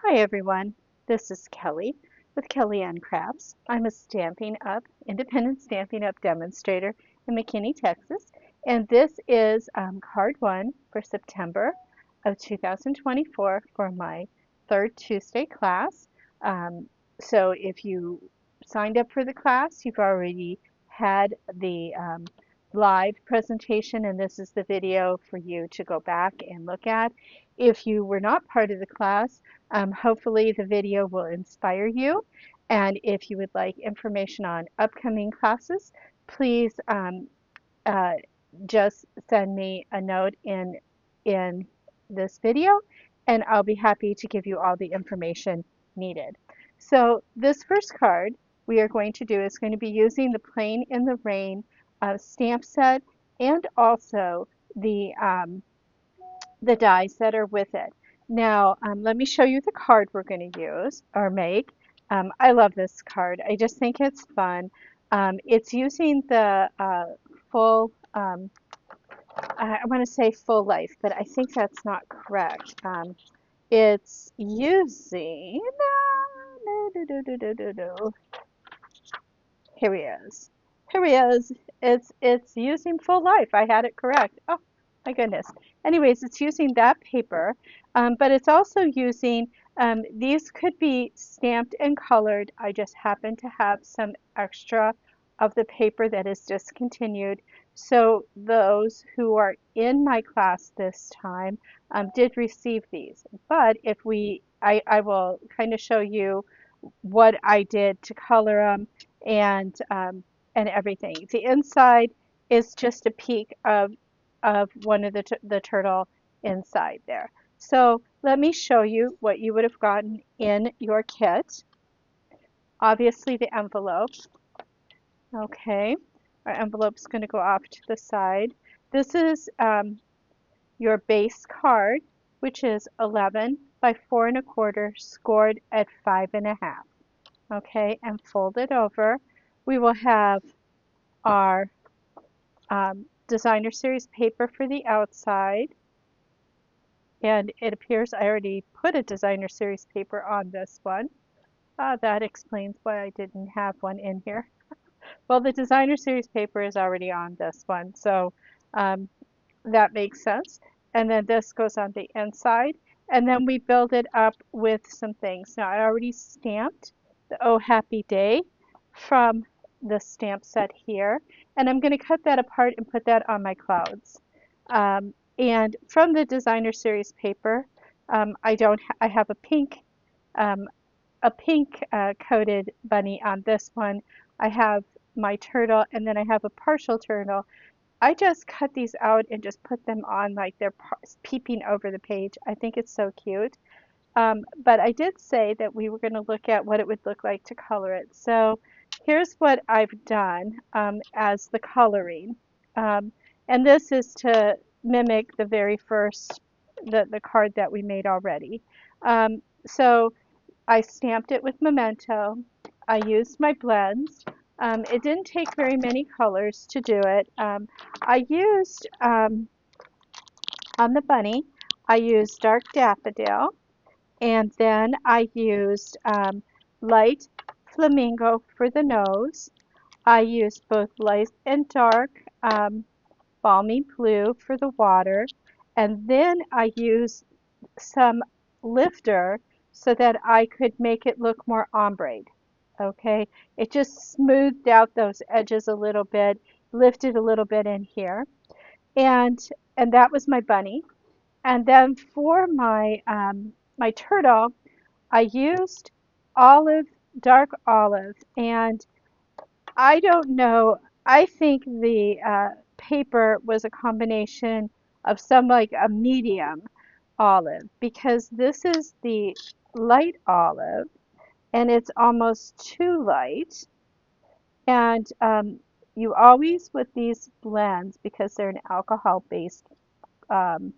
Hi everyone, this is Kelly with Kelly Ann Crafts. I'm a independent Stampin' Up demonstrator in McKinney, Texas, and this is card one for September of 2024 for my third Tuesday class. Um, so if you signed up for the class, you've already had the live presentation, and this is the video for you to go back and look at. If you were not part of the class, hopefully the video will inspire you. And if you would like information on upcoming classes, please uh, just send me a note in this video, and I'll be happy to give you all the information needed. So this first card we are going to do is going to be using the Plain in the Rain stamp set and also the dies that are with it. Now, let me show you the card we're going to use or make. I love this card. I just think it's fun. It's using the full, I want to say full life, but I think that's not correct. It's using, here he is. Here he is. It's using full life. I had it correct. Oh my goodness. Anyways, it's using that paper, but it's also using, these could be stamped and colored. I just happen to have some extra of the paper that is discontinued. So those who are in my class this time did receive these. But if I will kind of show you what I did to color them and everything. The inside is just a peek of one of the turtle inside there. So let me show you what you would have gotten in your kit. Obviously the envelope. Okay, our envelope's going to go off to the side. This is your base card, which is 11 by 4¼ scored at 5½. Okay, and fold it over. We will have our designer series paper for the outside, and it appears I already put a designer series paper on this one. That explains why I didn't have one in here. Well, the designer series paper is already on this one, so that makes sense. And then this goes on the inside, and then we build it up with some things. Now, I already stamped the Oh Happy Day from the stamp set here, and I'm going to cut that apart and put that on my clouds. And from the designer series paper, I have um, a pink coated bunny on this one. I have my turtle, and then I have a partial turtle. I just cut these out and just put them on like they're peeping over the page. I think it's so cute. But I did say that we were going to look at what it would look like to color it. So here's what I've done as the coloring. And this is to mimic the very first, the card that we made already. So I stamped it with Memento. I used my blends. It didn't take very many colors to do it. I used, on the bunny, I used Dark Daffodil, and then I used light flamingo for the nose. I used both light and dark balmy blue for the water. And then I used some lifter so that I could make it look more ombre. Okay, it just smoothed out those edges a little bit, lifted a little bit in here. And and that was my bunny. And then for my turtle, I used olive, dark olive, and I don't know. I think the paper was a combination of some like a medium olive because this is the light olive and it's almost too light. And you always, with these blends, because they're an alcohol-based um,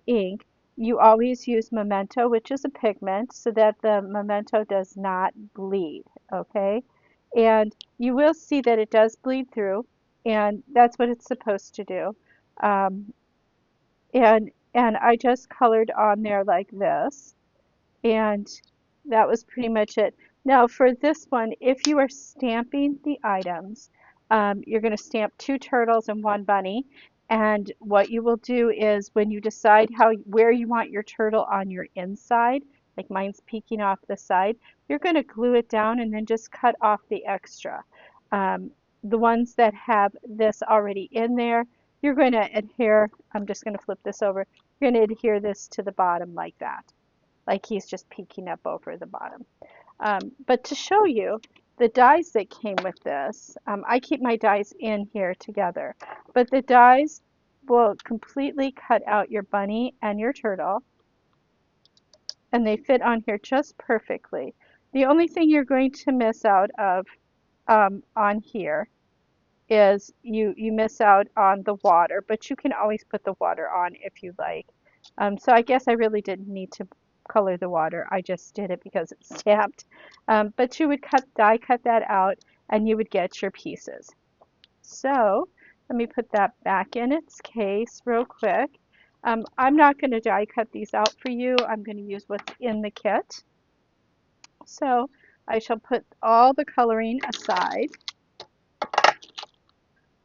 ink, you always use Memento, which is a pigment, so that the Memento does not bleed, okay? And you will see that it does bleed through, and that's what it's supposed to do. Um, and I just colored on there like this. And that was pretty much it. Now for this one, if you are stamping the items, you're going to stamp two turtles and one bunny. And what you will do is when you decide where you want your turtle on your inside, like mine's peeking off the side, you're going to glue it down and then just cut off the extra. Um, the ones that have this already in there, you're going to adhere, I'm just going to flip this over, you're going to adhere this to the bottom like that, like he's just peeking up over the bottom. But to show you the dies that came with this, I keep my dies in here together, but the dies will completely cut out your bunny and your turtle, and they fit on here just perfectly. The only thing you're going to miss out of on here is you miss out on the water, but you can always put the water on if you like. So I guess I really didn't need to color the water. I just did it because it's stamped. But you would die cut that out and you would get your pieces. So let me put that back in its case real quick. I'm not going to die cut these out for you. I'm going to use what's in the kit. So I shall put all the coloring aside.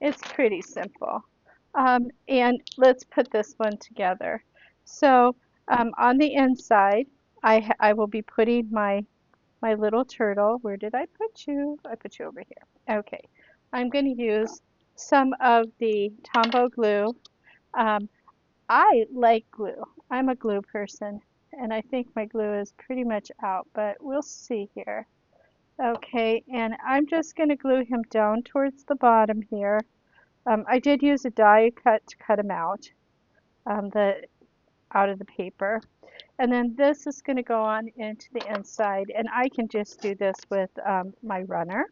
It's pretty simple. And let's put this one together. So on the inside, I will be putting my little turtle. Where did I put you? I put you over here. Okay. I'm going to use some of the Tombow glue. Um, I like glue. I'm a glue person, and I think my glue is pretty much out, but we'll see here. Okay, and I'm just going to glue him down towards the bottom here. I did use a die cut to cut them out, out of the paper. And then this is going to go on into the inside. And I can just do this with my runner,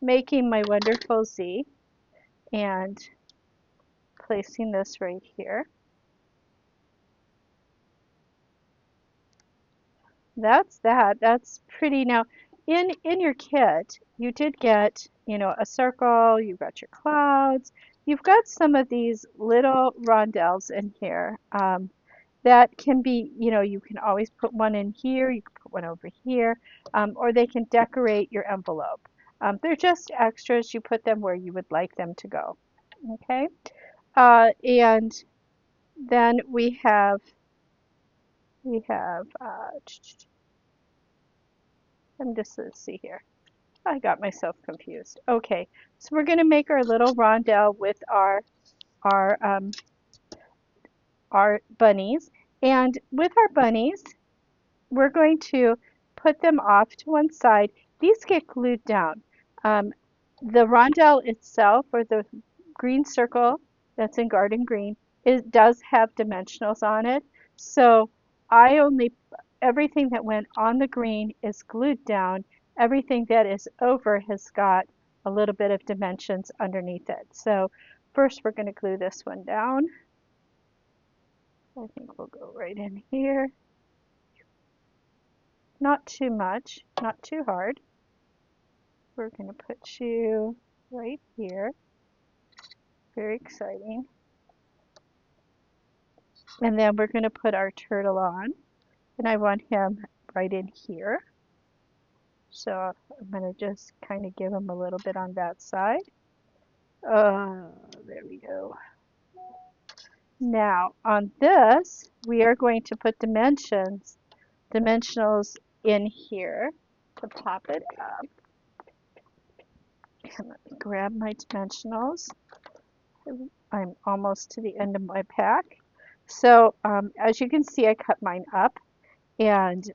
making my wonderful Z and placing this right here. That's that. That's pretty. Now, in your kit, you did get, a circle, you've got your clouds, you've got some of these little rondelles in here. That can be, you can always put one in here, you can put one over here, or they can decorate your envelope. They're just extras. You put them where you would like them to go. Okay? And then let's see here. I got myself confused. Okay, so we're going to make our little rondelle with our um, our bunnies, and with our bunnies, we're going to put them off to one side. These get glued down. Um, the rondelle itself, or the green circle that's in garden green, it does have dimensionals on it. So I only, everything that went on the green is glued down. Everything that is over has got a little bit of dimensions underneath it. So first we're going to glue this one down. I think we'll go right in here. Not too much, not too hard. We're going to put you right here. Very exciting. And then we're going to put our turtle on. And I want him right in here. So I'm going to just kind of give him a little bit on that side. There we go. Now on this, we are going to put dimensionals in here to pop it up. And let me grab my dimensionals. I'm almost to the end of my pack. So as you can see, I cut mine up. And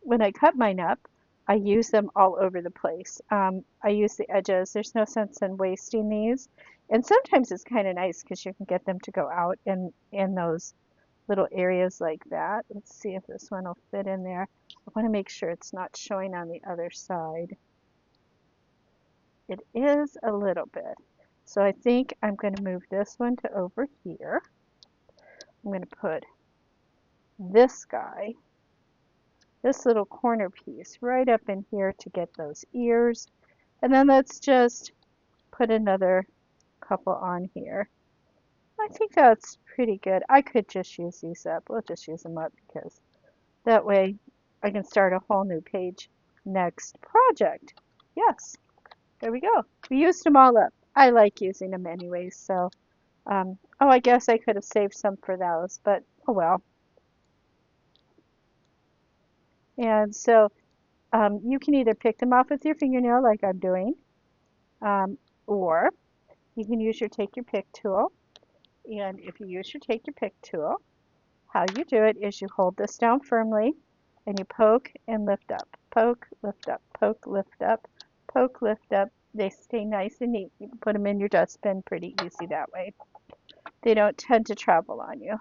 when I cut mine up, I use them all over the place. I use the edges. There's no sense in wasting these. And sometimes it's kind of nice because you can get them to go out in those little areas like that. Let's see if this one will fit in there. I want to make sure it's not showing on the other side. It is a little bit. So I think I'm going to move this one to over here. I'm going to put this guy, this little corner piece, right up in here to get those ears. And then let's just put another couple on here. I think that's pretty good. I could just use these up. We'll just use them up because That way I can start a whole new page. Next project. Yes, there we go. We used them all up. I like using them anyways, so oh, I guess I could have saved some for those, but oh well. And so you can either pick them off with your fingernail like I'm doing, um, or you can use your take your pick tool. And if you use your take your pick tool, how you do it is you hold this down firmly and you poke and lift up, poke, lift up, poke, lift up, poke, lift up. They stay nice and neat. You can put them in your dustbin pretty easy that way. They don't tend to travel on you.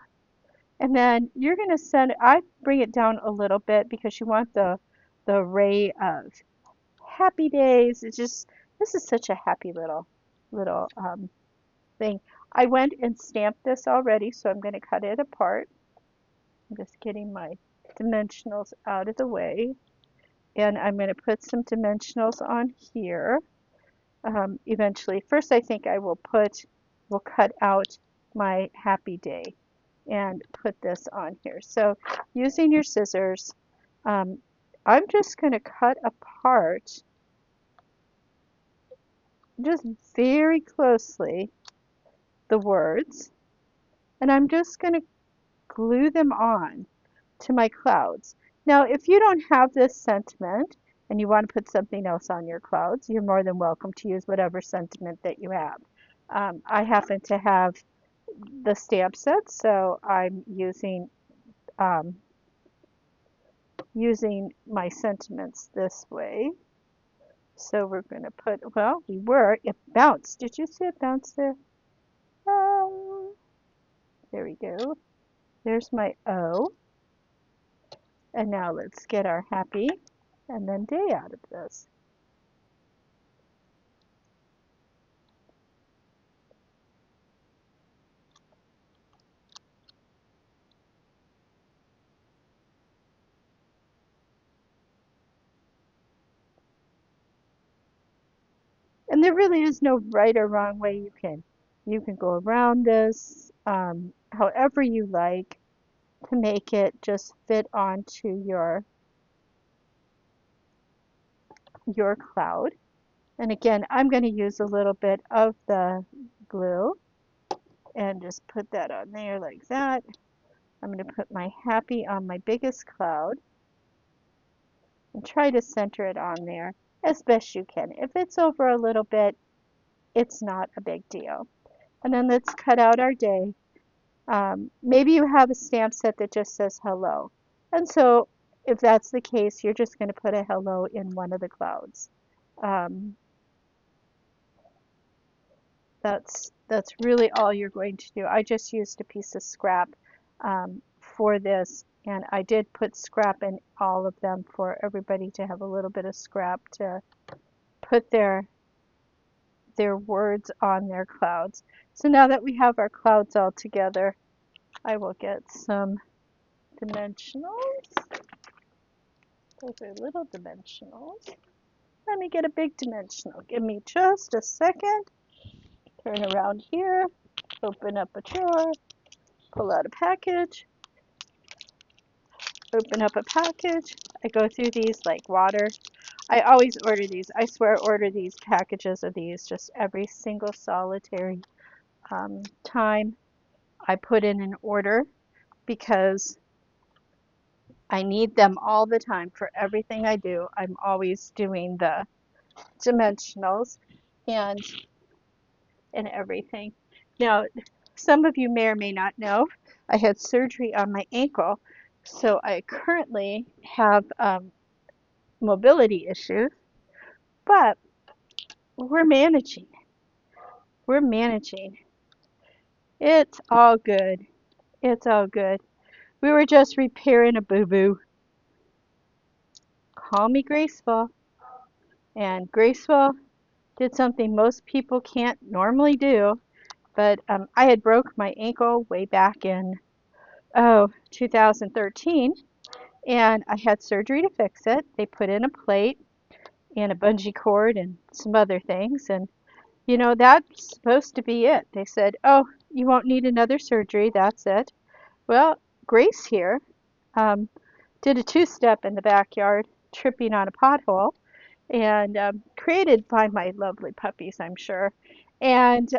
And then you're going to send, I bring it down a little bit because you want the array of happy days. It's just, this is such a happy little thing. I went and stamped this already, so I'm going to cut it apart. I'm just getting my dimensionals out of the way. And I'm going to put some dimensionals on here eventually. First, I think I will cut out my happy day and put this on here. So using your scissors, um, I'm just going to cut apart just very closely the words, and I'm just going to glue them on to my clouds. Now, if you don't have this sentiment and you want to put something else on your clouds, you're more than welcome to use whatever sentiment that you have. I happen to have the stamp set, so I'm um, using my sentiments this way. So we're going to put, well, it bounced. Did you see it bounce there? There we go. There's my O. And now let's get our happy and then day out of this. And there really is no right or wrong way you can go around this however you like to make it just fit onto your cloud. And again, I'm going to use a little bit of the glue and just put that on there like that. I'm going to put my happy on my biggest cloud and try to center it on there as best you can. If it's over a little bit, it's not a big deal. And then let's cut out our day. Maybe you have a stamp set that just says hello. And so if that's the case, you're just going to put a hello in one of the clouds. Um, that's really all you're going to do. I just used a piece of scrap for this, and I did put scrap in all of them for everybody to have a little bit of scrap to put their words on their clouds. So now that we have our clouds all together, I will get some dimensionals. Those are little dimensionals. Let me get a big dimensional. Give me just a second. Turn around here, open up a drawer, pull out a package, open up a package. I go through these like water. I always order these. I swear I order these packages of these just every single solitary time I put in an order because I need them all the time for everything I do. I'm always doing the dimensionals and everything. Now, some of you may or may not know, I had surgery on my ankle, so I currently have mobility issues, but we're managing. We're managing. It's all good. It's all good. We were just repairing a boo-boo. Call me Graceful. And Graceful did something most people can't normally do, but I had broke my ankle way back in 2013, and I had surgery to fix it. They put in a plate and a bungee cord and some other things, and that's supposed to be it. They said, oh, you won't need another surgery, that's it. Well, Grace here, um, did a two-step in the backyard, tripping on a pothole, and created by my lovely puppies, I'm sure. And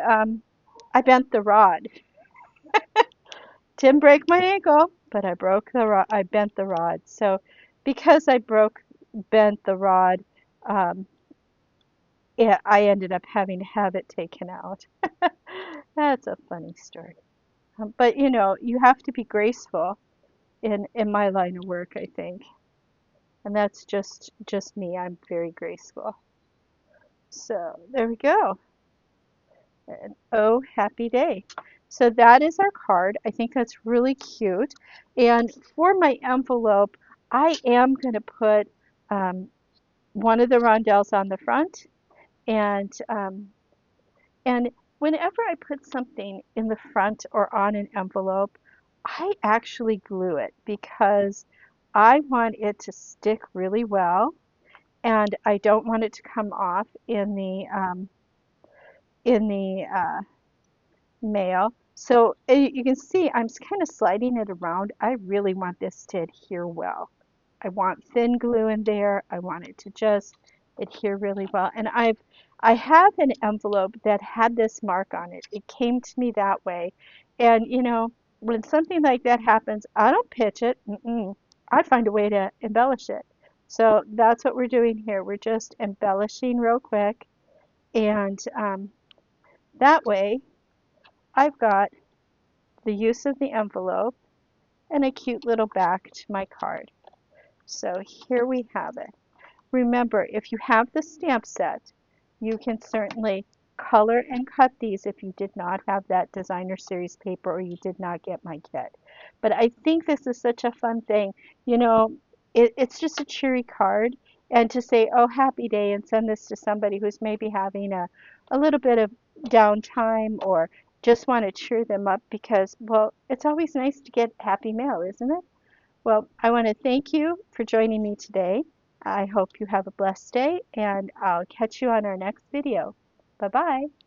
I bent the rod. Didn't break my ankle, but I broke the rod. I bent the rod. So because bent the rod, um, I ended up having to have it taken out. That's a funny story. But you know, you have to be graceful in my line of work, I think. And that's just me. I'm very graceful. So there we go. And oh, happy day. So that is our card. I think that's really cute. And for my envelope, I am going to put um, one of the rondelles on the front. And whenever I put something in the front or on an envelope, I actually glue it because I want it to stick really well, and I don't want it to come off in the mail. So you can see I'm kind of sliding it around. I really want this to adhere well. I want thin glue in there. I want it to just adhere really well. And I have an envelope that had this mark on it. It came to me that way. And you know, when something like that happens, I don't pitch it. I find a way to embellish it. So that's what we're doing here. We're just embellishing real quick. And that way, I've got the use of the envelope and a cute little back to my card. So here we have it. Remember, if you have the stamp set, you can certainly color and cut these if you did not have that designer series paper or you did not get my kit. But I think this is such a fun thing. You know, it's just a cheery card. And to say, oh, happy day, and send this to somebody who's maybe having a little bit of downtime or just want to cheer them up because, well, it's always nice to get happy mail, isn't it? Well, I want to thank you for joining me today. I hope you have a blessed day, and I'll catch you on our next video. Bye-bye.